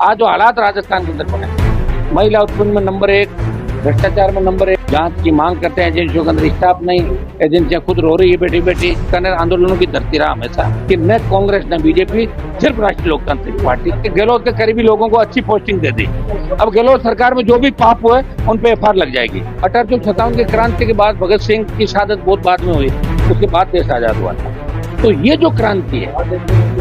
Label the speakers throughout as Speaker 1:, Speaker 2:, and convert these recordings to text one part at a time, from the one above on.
Speaker 1: आज जो हालात राजस्थान के अंदर बने, महिला उत्पन्न में नंबर 1, भ्रष्टाचार में नंबर 1, जांच की मांग करते हैं एजेंसियों के अंदर स्टाफ नहीं, एजेंसियां खुद रो रही है बेटी बेटी। करने आंदोलनों की धरती रहा हमेशा कि न कांग्रेस न बीजेपी, सिर्फ राष्ट्रीय लोकतांत्रिक पार्टी। गहलोत के करीबी लोगों को अच्छी पोस्टिंग दे दी। अब गहलोत सरकार में जो भी पाप हुए उन पे एफआईआर लग जाएगी। 1857 की क्रांति के बाद भगत सिंह की शहादत बहुत बाद में हुई, उसके बाद देश आजाद हुआ था। तो ये जो क्रांति है,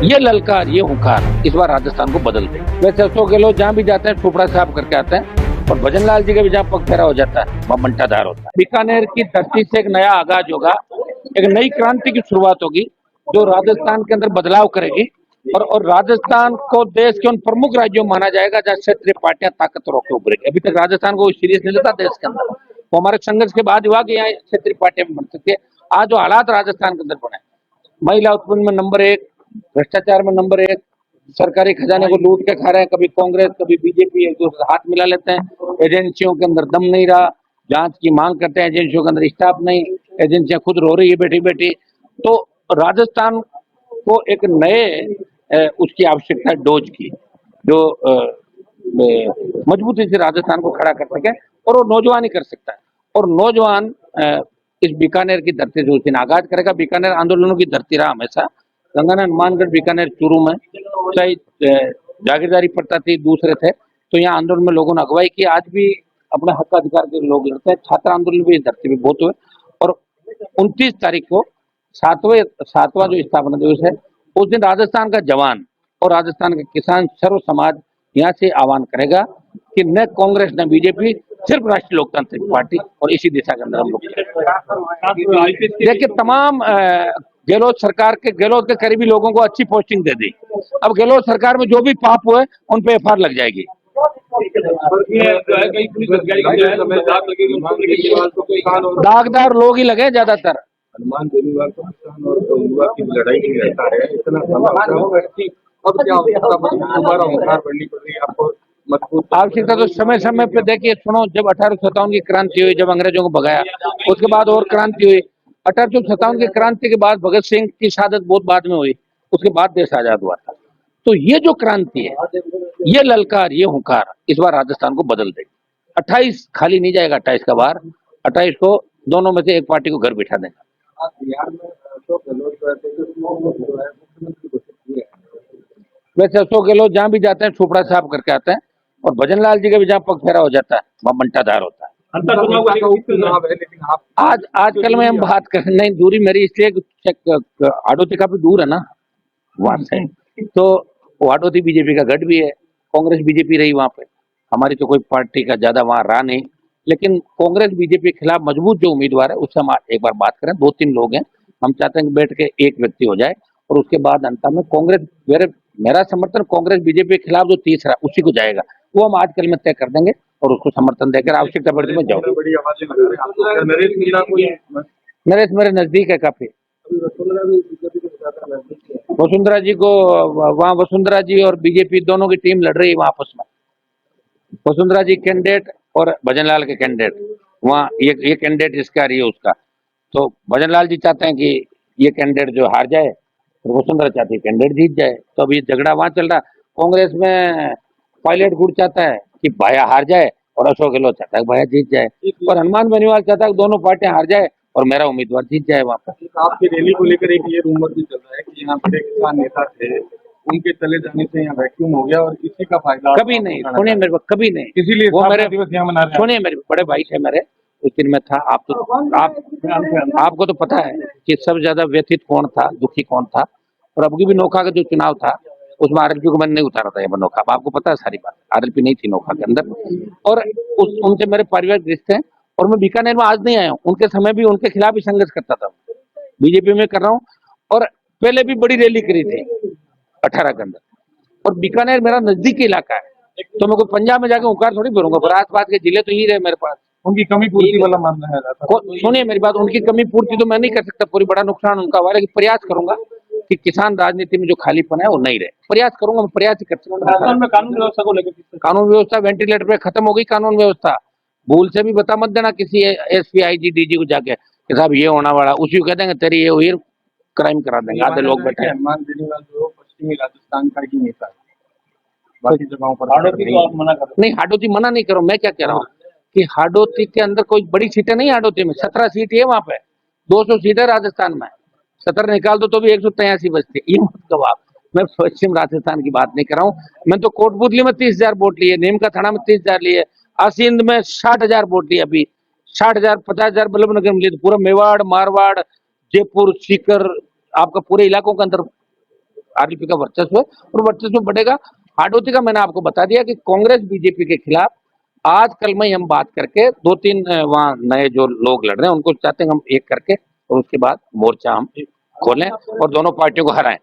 Speaker 1: ये ललकार, ये हुंकार इस बार राजस्थान को बदल दे। वैसे अशोक गहलोत जहाँ भी जाते हैं टुकड़ा साफ करके आते हैं, और भजन लाल जी का भी जहाँ पग फेरा हो जाता है वहाँ मंटाधार होता है। बीकानेर की धरती से एक नया आगाज होगा, एक नई क्रांति की शुरुआत होगी जो राजस्थान के अंदर बदलाव करेगी। और राजस्थान को देश के उन प्रमुख राज्यों में माना जाएगा जहाँ क्षेत्रीय पार्टियां ताकतवर होकर उभरेगी। अभी तक राजस्थान को सीरियस नहीं लेता देश के अंदर, वो हमारे संघर्ष के बाद हुआ कि यहाँ क्षेत्रीय पार्टियां बन सकती है। आज जो हालात राजस्थान के अंदर बने, महिला उत्पन्न में नंबर 1, भ्रष्टाचार में नंबर 1, सरकारी खजाने को लूट के खा रहे हैं, कभी कांग्रेस कभी बीजेपी एक दूसरे हाथ मिला लेते हैं। एजेंसियों के अंदर दम नहीं रहा, जांच की मांग करते हैं एजेंसियों के अंदर स्टाफ नहीं, एजेंसियां खुद रो रही है बेटी बेटी। तो राजस्थान को एक नए उसकी आवश्यकता है, डोज की, जो मजबूती से राजस्थान को खड़ा कर सके, और वो नौजवान ही कर सकता है। और नौजवान इस बीकानेर की धरती से उस दिन आगाज करेगा। बीकानेर आंदोलनों की धरती रहा हमेशा। गंगाना, हनुमानगढ़, बीकानेर, चूरू में चाहे जागीरदारी प्रथा थी, दूसरे थे, तो यहाँ आंदोलन में लोगों ने अगुवाई की। आज भी अपने हक अधिकार के लोग लड़ते हैं। छात्र आंदोलन भी इस धरती पे बहुत हुए। और 29 तारीख को सातवां जो स्थापना दिवस है, उस दिन राजस्थान का जवान और राजस्थान का किसान सर्व समाज यहाँ से आह्वान करेगा कि न कांग्रेस न बीजेपी, सिर्फ राष्ट्रीय लोकतांत्रिक पार्टी। और इसी दिशा के अंदर हम लोग देखिए, तमाम गहलोत सरकार के, गहलोत के करीबी लोगों को अच्छी पोस्टिंग दे दी। अब गहलोत सरकार में जो भी पाप हुए उन पे एफआईआर लग जाएगी। दागदार लोग ही लगे ज्यादातर।
Speaker 2: हनुमान बेनीवाल को किसान और युवा की लड़ाई में रहता है, इतना अब क्या दोबारा हुंकार बढ़नी पड़ रही है आपको मजबूत
Speaker 1: आवश्यकता? तो समय समय पे देखिए, सुनो, जब 1857 की क्रांति हुई, जब अंग्रेजों को भगाया, उसके बाद और क्रांति हुई। 1857 की क्रांति के बाद भगत सिंह की शहादत बहुत बाद में हुई, उसके बाद देश आजाद हुआ था। तो ये जो क्रांति है, ये ललकार, ये हुंकार इस बार राजस्थान को बदल देगी। 28 खाली नहीं जाएगा, 28 का बार, 28 को दोनों में से एक पार्टी को घर बिठा देगा।
Speaker 2: बिहार में अशोक गहलोत
Speaker 1: वैसे अशोक गहलोत जहाँ भी जाते हैं टुकड़ा साफ करके आते हैं, और भजन लाल जी का भी जहाँ पग फेरा हो जाता है वहाँ मंटाधार होता है। आजकल में हम बात कर नहीं, दूरी मेरी इसलिए हाडोती काफी दूर है ना वहां से, तो हाडोती बीजेपी का गढ़ भी है, कांग्रेस बीजेपी रही वहां पे। हमारी तो कोई पार्टी का ज्यादा वहां रहा नहीं, लेकिन कांग्रेस बीजेपी के खिलाफ मजबूत जो उम्मीदवार है उससे हम एक बार बात करें। 2-3 लोग हैं, हम चाहते हैं कि बैठ के एक व्यक्ति हो जाए, और उसके बाद अंत में कांग्रेस, मेरा समर्थन कांग्रेस बीजेपी के खिलाफ जो तीसरा उसी को जाएगा, वो हम आजकल में तय कर देंगे और उसको समर्थन देकर आवश्यकता पड़ती में जाओ। नरेश मेरे नजदीक है काफी। वसुंधरा जी को, वहाँ वसुंधरा जी और बीजेपी दोनों की टीम लड़ रही है वहाँ आपस में। वसुंधरा जी कैंडिडेट और भजन लाल के कैंडिडेट, वहाँ ये कैंडिडेट जिसका रही है उसका, तो भजन लाल जी चाहते हैं कि ये कैंडिडेट जो हार जाए, और वसुंधरा चाहती है कैंडिडेट जीत जाए। तो अभी झगड़ा वहां चल रहा। कांग्रेस में पायलट गुट चाहता है कि भाया हार जाए, और अशोक गहलोत चाहता है भाया जीत जाए, और हनुमान बेनीवाल चाहता है कि दोनों पार्टियां हार जाए और मेरा उम्मीदवार जीत जाए वहां पर।
Speaker 2: आपकी रैली को लेकर एक ये रूमर भी चल रहा है कि यहाँ बड़े किसान नेता थे, उनके चले जाने से यहाँ वैक्यूम हो गया और इसी का फायदा
Speaker 1: कभी नहीं, सुनिए मेरे को, कभी नहीं,
Speaker 2: इसीलिए
Speaker 1: वो मेरे
Speaker 2: दिवस यहाँ मना रहे हैं।
Speaker 1: सुनिए, मेरे बड़े भाई थे मेरे, उस दिन में था। आपको तो पता है कि सबसे ज्यादा व्यथित कौन था, दुखी कौन था। और अब भी नोखा का जो चुनाव था उसमें आरएलपी को मैंने नहीं उतारा था, ये नोखा, आपको पता है सारी बात। आरएलपी नहीं थी नोखा के अंदर, और उनसे मेरे पारिवारिक रिश्ते हैं। और मैं बीकानेर में आज नहीं आया हूँ, उनके समय भी उनके खिलाफ ही संघर्ष करता था, बीजेपी में कर रहा हूँ, और पहले भी बड़ी रैली करी थी 18 के अंदर। और बीकानेर मेरा नजदीकी इलाका है, तो मैं कोई पंजाब में जाकर हुंकार थोड़ी भरूंगा, पर आसपास के जिले तो ही रहे मेरे पास।
Speaker 2: उनकी कमी पूर्ति वाला मामला है।
Speaker 1: सुनिए मेरी बात, उनकी कमी पूर्ति तो मैं नहीं कर सकता, पूरी बड़ा नुकसान उनका हुआ, लेकिन प्रयास करूंगा कि किसान राजनीति में जो खालीपन है वो नहीं रहे। प्रयास करूंगा, मैं प्रयास ही कर सकता।
Speaker 2: कानून व्यवस्था को लेकर,
Speaker 1: कानून व्यवस्था वेंटिलेटर पे खत्म हो गई कानून व्यवस्था। भूल से भी बता मत देना किसी एसपी आईजी डीजी को जाके कि साहब ये होना वाला, उसी को कह देंगे तेरी ये हुई, क्राइम करा देंगे। आधे लोग बैठे हैं।
Speaker 2: हनुमान बेनीवाल जो पश्चिमी राजस्थान का ही नेता है, बाकी जगहों पर
Speaker 3: हाड़ौती को आप मना कर
Speaker 1: नहीं, हाडोती मना नहीं करो, मैं क्या कह रहा हूँ कि हाडोती के अंदर कोई बड़ी सीटें नहीं, हाडोती में 17 सीट है, वहां पे 200 सीट है राजस्थान में, 17 निकाल दो तो भी 183 बचते, ये मत कहो आप। मैं पश्चिम राजस्थान की बात नहीं कर रहा हूँ, मैं तो कोटपुतली में 30,000 वोट लिए, नीम का थाना में 30,000 लिए, असिंध में 60,000 वोट लिए, अभी 60,000 50,000 बल्लभनगर में लिए, तो पूरा मेवाड़ मारवाड़ जयपुर सीकर आपका पूरे इलाकों के अंदर आरएलपी का वर्चस्व है और वर्चस्व बढ़ेगा। हाडोती का मैंने आपको बता दिया कि कांग्रेस बीजेपी के खिलाफ आज कल में ही हम बात करके 2-3 वहाँ नए जो लोग लड़ रहे हैं उनको चाहते हैं हम एक करके और उसके बाद मोर्चा हम खोलें और दोनों पार्टियों को हराएं।